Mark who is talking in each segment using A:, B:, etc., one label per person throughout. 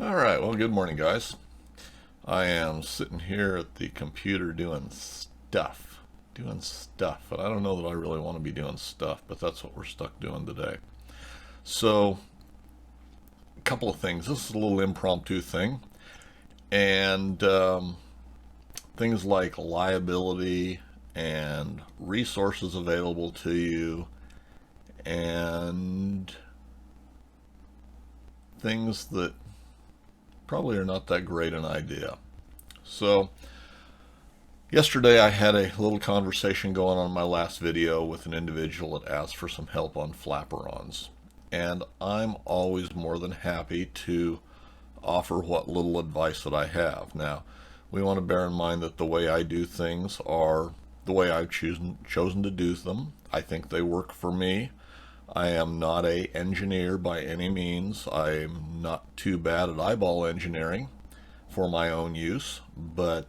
A: Alright, well, good morning, guys. I am sitting here at the computer doing stuff. But I don't know that I really want to be doing stuff, but that's what we're stuck doing today. So, a couple of things. This is a little impromptu thing. And things like liability and resources available to you and things that probably are not that great an idea. So, yesterday I had a little conversation going on in my last video with an individual that asked for some help on flaperons. And I'm always more than happy to offer what little advice that I have. Now, we want to bear in mind that the way I do things are the way I've chosen to do them. I think they work for me. I am not an engineer by any means. I'm not too bad at eyeball engineering for my own use, but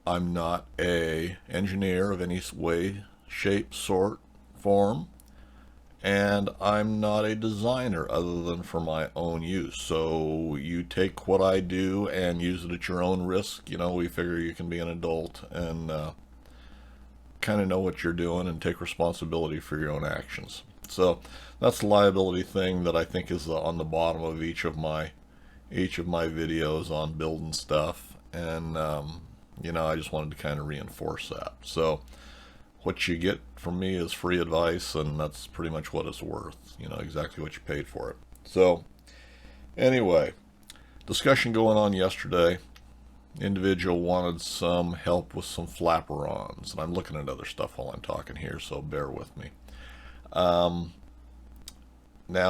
A: I'm not an engineer of any way, shape, sort, form, and I'm not a designer other than for my own use. So you take what I do and use it at your own risk. You know, we figure you can be an adult and kind of know what you're doing and take responsibility for your own actions. So that's the liability thing that I think is on the bottom of each of my videos on building stuff, and you know, I just wanted to kind of reinforce that. So what you get from me is free advice, and that's pretty much what it's worth. You know, exactly what you paid for it. So anyway, discussion going on yesterday. Individual wanted some help with some flaperons, and I'm looking at other stuff while I'm talking here, so bear with me. Now,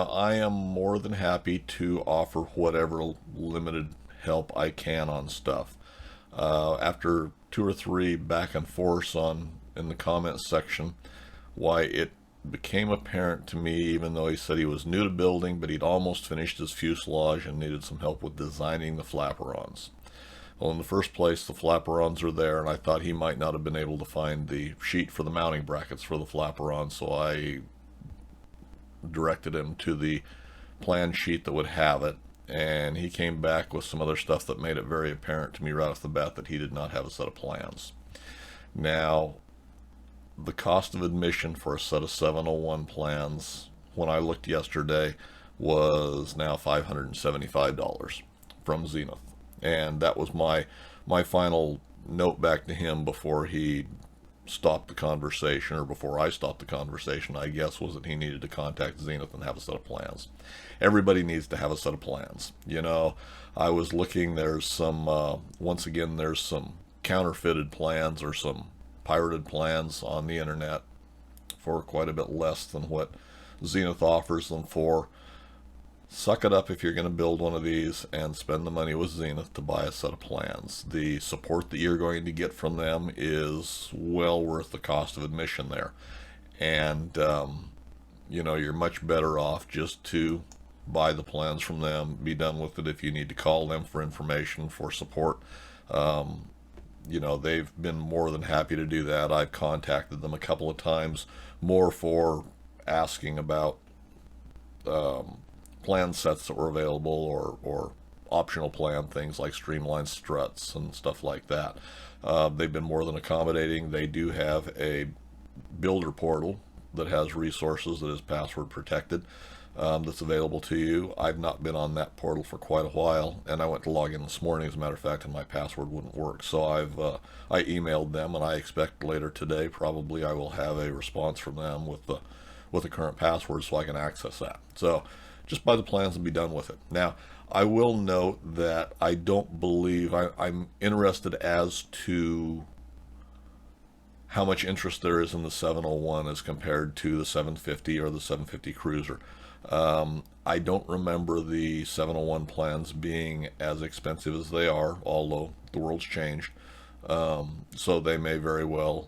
A: I am more than happy to offer whatever limited help I can on stuff. After 2 or 3 back and forths in the comments section, why it became apparent to me, even though he said he was new to building, but he'd almost finished his fuselage and needed some help with designing the flaperons. Well, in the first place, the flaperons are there, and I thought he might not have been able to find the sheet for the mounting brackets for the flaperon, so I directed him to the plan sheet that would have it, and he came back with some other stuff that made it very apparent to me right off the bat that he did not have a set of plans. Now, the cost of admission for a set of 701 plans, when I looked yesterday, was now $575 from Zenith. And that was my final note back to him before he stopped the conversation, or before I stopped the conversation, I guess, was that he needed to contact Zenith and have a set of plans. Everybody needs to have a set of plans. You know, I was looking, there's some, once again, there's some counterfeited plans or some pirated plans on the internet for quite a bit less than what Zenith offers them for. Suck it up if you're going to build one of these and spend the money with Zenith to buy a set of plans. The support that you're going to get from them is well worth the cost of admission there. And, you know, you're much better off just to buy the plans from them, be done with it. If you need to call them for information, for support, you know, they've been more than happy to do that. I've contacted them a couple of times more for asking about plan sets that were available, or optional plan things like streamlined struts and stuff like that. They've been more than accommodating. They do have a builder portal that has resources that is password protected, that's available to you. I've not been on that portal for quite a while, and I went to log in this morning, as a matter of fact, and my password wouldn't work. So I emailed them, and I expect later today probably I will have a response from them with the current password so I can access that. So just buy the plans and be done with it. Now, I will note that I don't believe, I'm interested as to how much interest there is in the 701 as compared to the 750 or the 750 Cruiser. I don't remember the 701 plans being as expensive as they are, although the world's changed. So they may very well,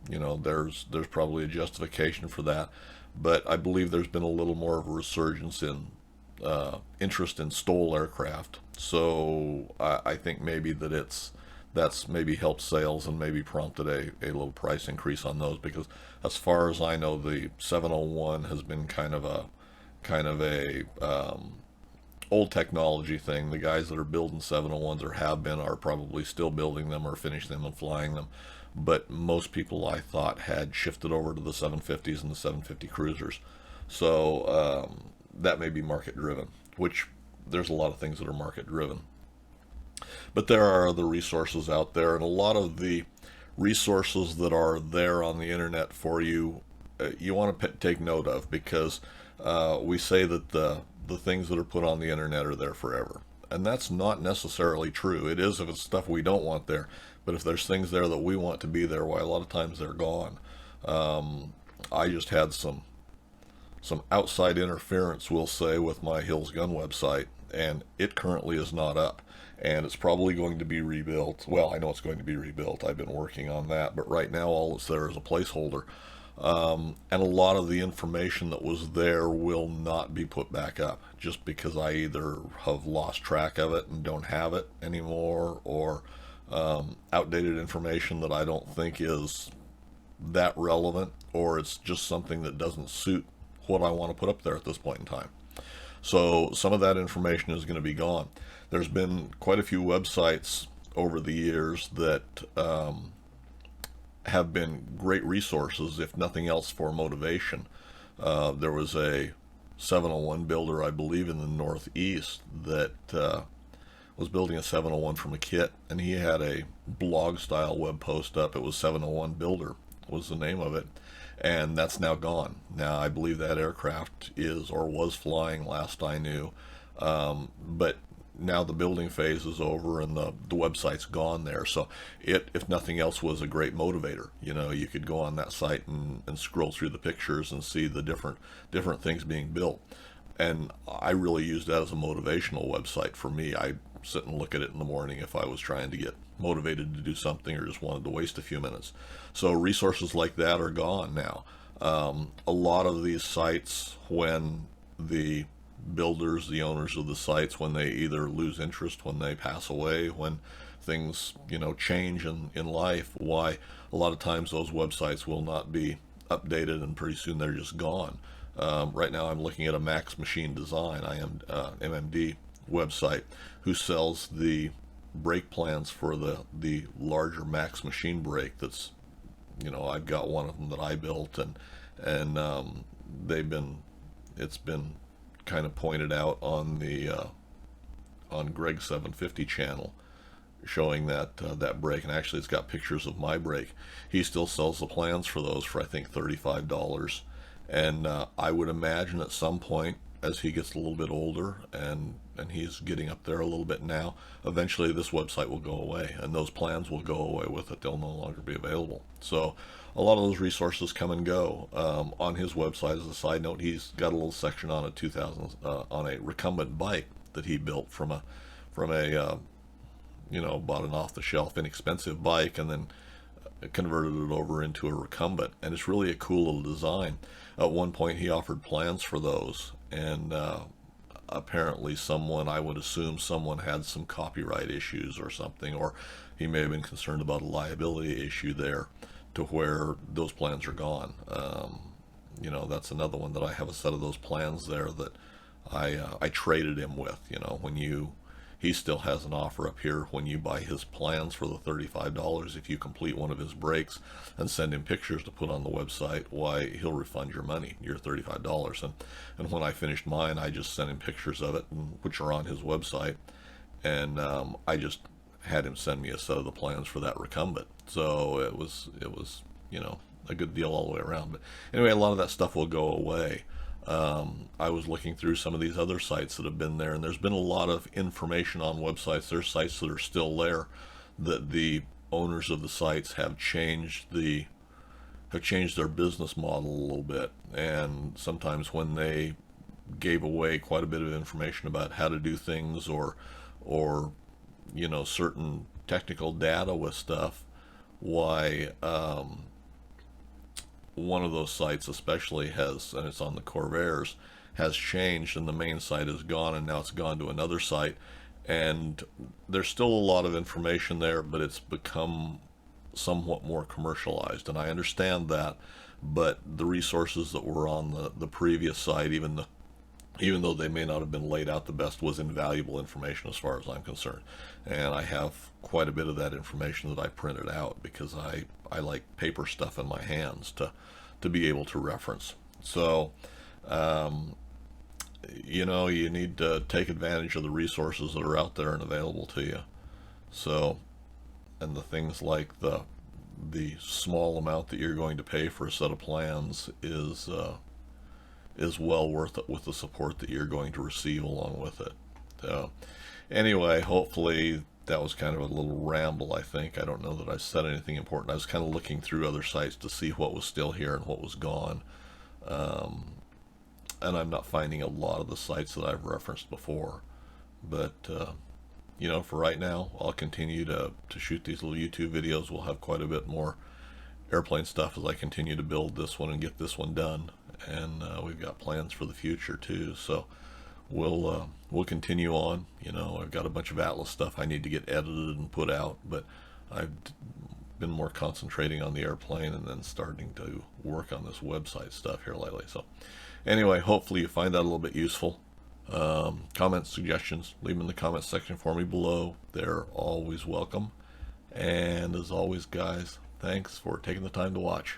A: you know, there's probably a justification for that. But I believe there's been a little more of a resurgence in interest in STOL aircraft. So I think maybe that's maybe helped sales and maybe prompted a little price increase on those, because as far as I know, the 701 has been kind of a old technology thing. The guys that are building 701s or have been are probably still building them or finishing them and flying them. But most people, I thought, had shifted over to the 750s and the 750 cruisers. So that may be market driven, which there's a lot of things that are market driven. But there are other resources out there, and a lot of the resources that are there on the internet for you, you want to take note of, because we say that the things that are put on the internet are there forever. And that's not necessarily true. It is if it's stuff we don't want there. But if there's things there that we want to be there, why, a lot of times they're gone. I just had some outside interference, we'll say, with my hillsgun website, and it currently is not up. And it's probably going to be rebuilt. Well, I know it's going to be rebuilt. I've been working on that. But right now, all that's there is a placeholder. And a lot of the information that was there will not be put back up, just because I either have lost track of it and don't have it anymore, or outdated information that I don't think is that relevant, or it's just something that doesn't suit what I want to put up there at this point in time. So some of that information is going to be gone. There's been quite a few websites over the years that have been great resources, if nothing else, for motivation. There was a 701 builder, I believe, in the Northeast that was building a 701 from a kit, and he had a blog style web post up. It was 701 Builder was the name of it, and that's now gone. Now I believe that aircraft is or was flying last I knew, but now the building phase is over and the website's gone there. So it, if nothing else, was a great motivator. You know, you could go on that site and scroll through the pictures and see the different things being built. And I really used that as a motivational website for me. I sit and look at it in the morning if I was trying to get motivated to do something or just wanted to waste a few minutes. So resources like that are gone now. A lot of these sites, when the builders, the owners of the sites, when they either lose interest, when they pass away, when things, you know, change in life, why, a lot of times those websites will not be updated, and pretty soon they're just gone. Right now I'm looking at a Max Machine Design, MMD website, who sells the brake plans for the larger Max Machine brake. That's, you know, I've got one of them that I built, and it's been kind of pointed out on the on Greg 750 channel, showing that brake, and actually it's got pictures of my brake. He still sells the plans for those for, I think, $35, and I would imagine at some point, as he gets a little bit older, and he's getting up there a little bit now, eventually this website will go away, and those plans will go away with it. They'll no longer be available. So a lot of those resources come and go. On his website, as a side note, he's got a little section on on a recumbent bike that he built from a you know, bought an off-the-shelf inexpensive bike and then converted it over into a recumbent, and it's really a cool little design. At one point he offered plans for those, and apparently someone, I would assume someone, had some copyright issues or something, or he may have been concerned about a liability issue there, to where those plans are gone. You know, that's another one that I have a set of those plans there that I traded him with. You know, he still has an offer up here. When you buy his plans for the $35, if you complete one of his breaks and send him pictures to put on the website, why, he'll refund your money, your $35. And when I finished mine, I just sent him pictures of it, which are on his website, and I just had him send me a set of the plans for that recumbent. So it was you know, a good deal all the way around. But anyway, a lot of that stuff will go away. I was looking through some of these other sites that have been there, and there's been a lot of information on websites. There's sites that are still there that the owners of the sites have changed their business model a little bit, and sometimes when they gave away quite a bit of information about how to do things, or you know, certain technical data with stuff, why one of those sites especially has, and it's on the Corvairs, has changed, and the main site is gone, and now it's gone to another site, and there's still a lot of information there, but it's become somewhat more commercialized, and I understand that. But the resources that were on the previous site, even even though they may not have been laid out the best, was invaluable information as far as I'm concerned. And I have quite a bit of that information that I printed out because I like paper stuff in my hands to be able to reference. So, you know, you need to take advantage of the resources that are out there and available to you. So, and the things like the small amount that you're going to pay for a set of plans is well worth it with the support that you're going to receive along with it. So, anyway, hopefully that was kind of a little ramble, I think. I don't know that I said anything important. I was kind of looking through other sites to see what was still here and what was gone. And I'm not finding a lot of the sites that I've referenced before. But, you know, for right now, I'll continue to shoot these little YouTube videos. We'll have quite a bit more airplane stuff as I continue to build this one and get this one done. And we've got plans for the future too. So we'll continue on. You know, I've got a bunch of Atlas stuff I need to get edited and put out, but I've been more concentrating on the airplane and then starting to work on this website stuff here lately. So anyway, hopefully you find that a little bit useful. Comments, suggestions, leave them in the comments section for me below. They're always welcome. And as always, guys, thanks for taking the time to watch.